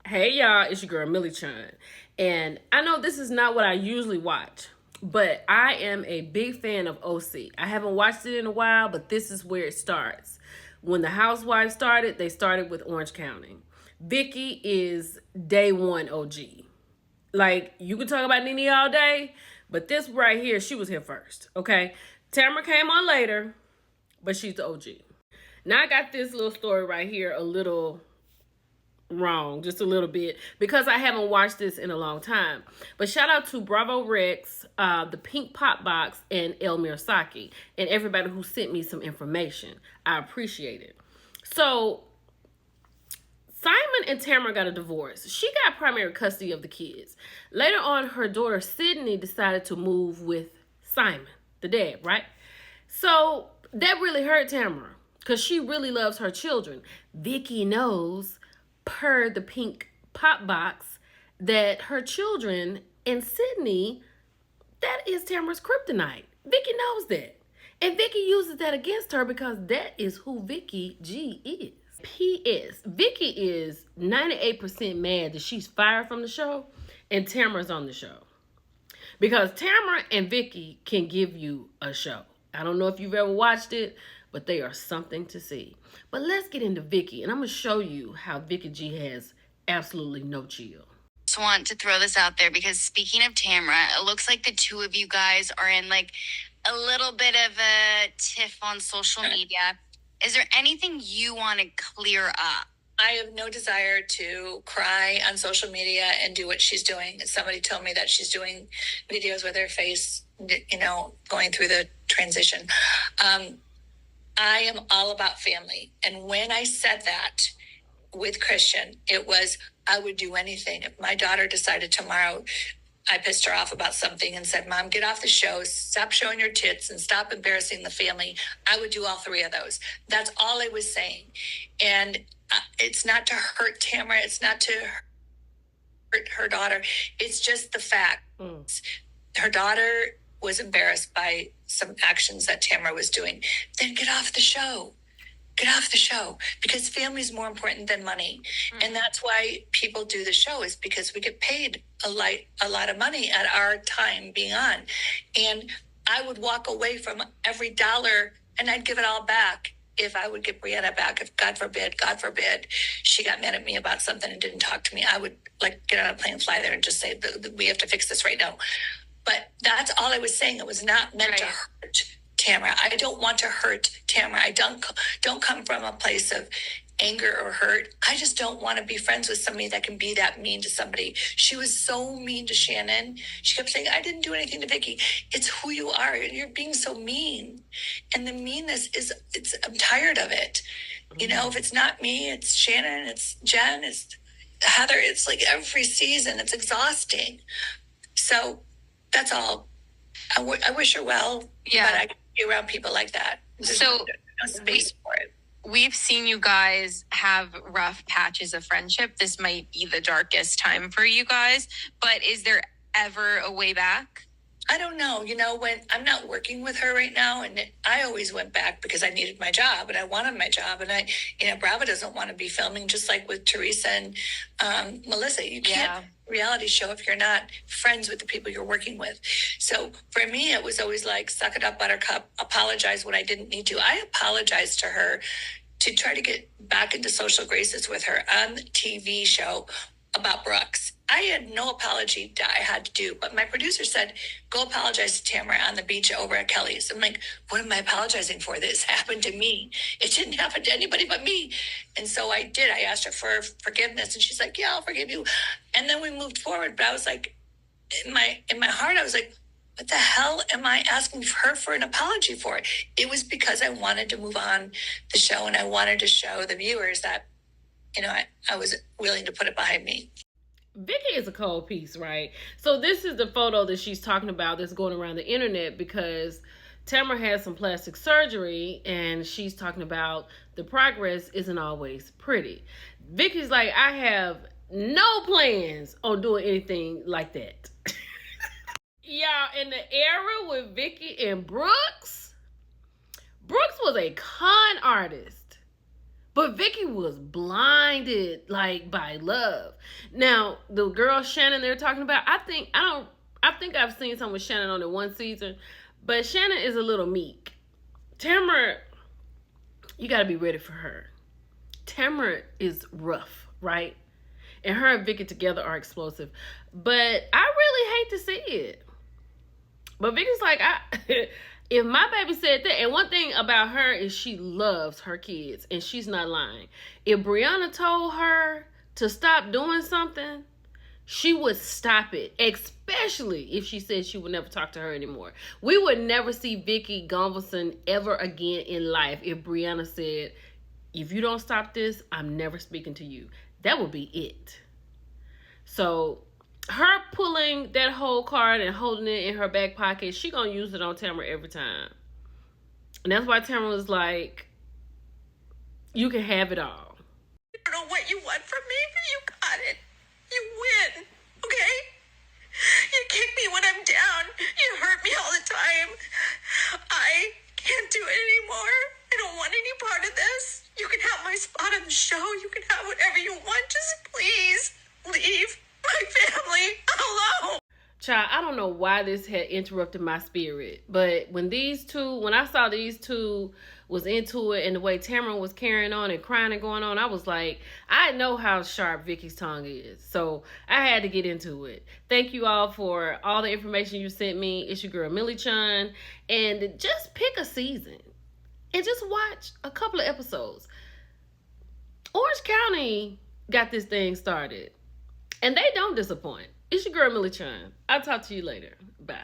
Hey y'all, it's your girl Millie Chun. And I know this is not what I usually watch, but I am a big fan of OC. I haven't watched it in a while, but this is where it starts. When the Housewives started, they started with Orange County. Vicki is day one OG. Like, you can talk about Nene all day, but this right here, she was here first, okay? Tamara came on later, but she's the OG. Now I got this little story right here a little wrong, just a little bit, because I haven't watched this in a long time. But shout out to Bravo Rex, the Pink Pop Box, and Elmir Saki, and everybody who sent me some information. I appreciate it. So Simon and Tamara got a divorce. She got primary custody of the kids. Later on, her daughter Sydney decided to move with Simon, the dad, right? So that really hurt Tamara because she really loves her children. Vicki knows, per the Pink Pop Box, that her children and Sydney, that is Tamara's kryptonite. Vicki knows that. And Vicki uses that against her because that is who Vicki G is. P.S. Vicki is 98% mad that she's fired from the show and Tamara's on the show. Because Tamara and Vicki can give you a show. I don't know if you've ever watched it, but they are something to see. But let's get into Vicki, and I'm going to show you how Vicki G has absolutely no chill. Just want to throw this out there because speaking of Tamara, it looks like the two of you guys are in like a little bit of a tiff on social media. Is there anything you want to clear up? I have no desire to cry on social media and do what she's doing. Somebody told me that she's doing videos with her face, going through the transition. I am all about family. And when I said that with Christian, it was, I would do anything. If my daughter decided tomorrow, I pissed her off about something and said, Mom, get off the show, stop showing your tits and stop embarrassing the family, I would do all three of those. That's all I was saying. And it's not to hurt Tamara. It's not to hurt her daughter. It's just the fact. Her daughter was embarrassed by some actions that Tamara was doing. Then get off the show. Get off the show, because family is more important than money. And that's why people do the show, is because we get paid a lot of money at our time being on. And I would walk away from every dollar and I'd give it all back if I would get Brianna back. If God forbid, she got mad at me about something and didn't talk to me, I would get on a plane and fly there and just say, we have to fix this right now. But that's all I was saying. It was not meant to hurt Tamara. I don't want to hurt Tamara. I don't come from a place of anger or hurt. I just don't want to be friends with somebody that can be that mean to somebody. She was so mean to Shannon. She kept saying, I didn't do anything to Vicki. It's who you are. You're being so mean. And the meanness I'm tired of it. If it's not me, it's Shannon, it's Jen, it's Heather. It's like every season. It's exhausting. So that's all. I wish her well, but I can't be around people like that. There's no space for it. We've seen you guys have rough patches of friendship. This might be the darkest time for you guys, but is there ever a way back? I don't know. When I'm not working with her right now, and I always went back because I needed my job and I wanted my job. And Bravo doesn't want to be filming, just like with Teresa and Melissa. You can't reality show if you're not friends with the people you're working with. So for me, it was always like, suck it up, buttercup, apologize when I didn't need to. I apologized to her to try to get back into social graces with her on the TV show about Brooks. I had no apology that I had to do, but my producer said, go apologize to Tamara on the beach over at Kelly's. I'm like, what am I apologizing for? This happened to me. It didn't happen to anybody but me. And so I did. I asked her for forgiveness, and she's like, yeah, I'll forgive you. And then we moved forward. But I was like, in my heart, I was like, what the hell am I asking her for an apology for? It was because I wanted to move on the show, and I wanted to show the viewers that, I was willing to put it behind me. Vicki is a cold piece, right? So this is the photo that she's talking about that's going around the internet because Tamara had some plastic surgery and she's talking about the progress isn't always pretty. Vicki's like, I have no plans on doing anything like that. Y'all, in the era with Vicki and Brooks was a con artist. But Vicky was blinded like by love. Now, the girl Shannon they're talking about, I think I've seen some with Shannon on the one season, but Shannon is a little meek. Tamara, you gotta be ready for her. Tamara is rough, right? And her and Vicky together are explosive. But I really hate to see it. But Vicky's like, if my baby said that, and one thing about her is she loves her kids, and she's not lying. If Brianna told her to stop doing something, she would stop it, especially if she said she would never talk to her anymore. We would never see Vicky Gunvalson ever again in life if Brianna said, if you don't stop this, I'm never speaking to you. That would be it. So her pulling that whole card and holding it in her back pocket, she gonna use it on Tamara every time. And that's why Tamara was like, you can have it all. I don't know what you want from me, but you got it. You win, okay? You kick me when I'm down. You hurt me all the time. I can't do it anymore. I don't want any part of this. You can have my spot on the show. You can have whatever you want. Just please leave my family alone. Child, I don't know why this had interrupted my spirit, but when I saw these two was into it and the way Tamara was carrying on and crying and going on, I was like, I know how sharp Vicky's tongue is. So I had to get into it. Thank you all for all the information you sent me. It's your girl, Millie Chun. And just pick a season and just watch a couple of episodes. Orange County got this thing started, and they don't disappoint. It's your girl, Millie Chun. I'll talk to you later. Bye.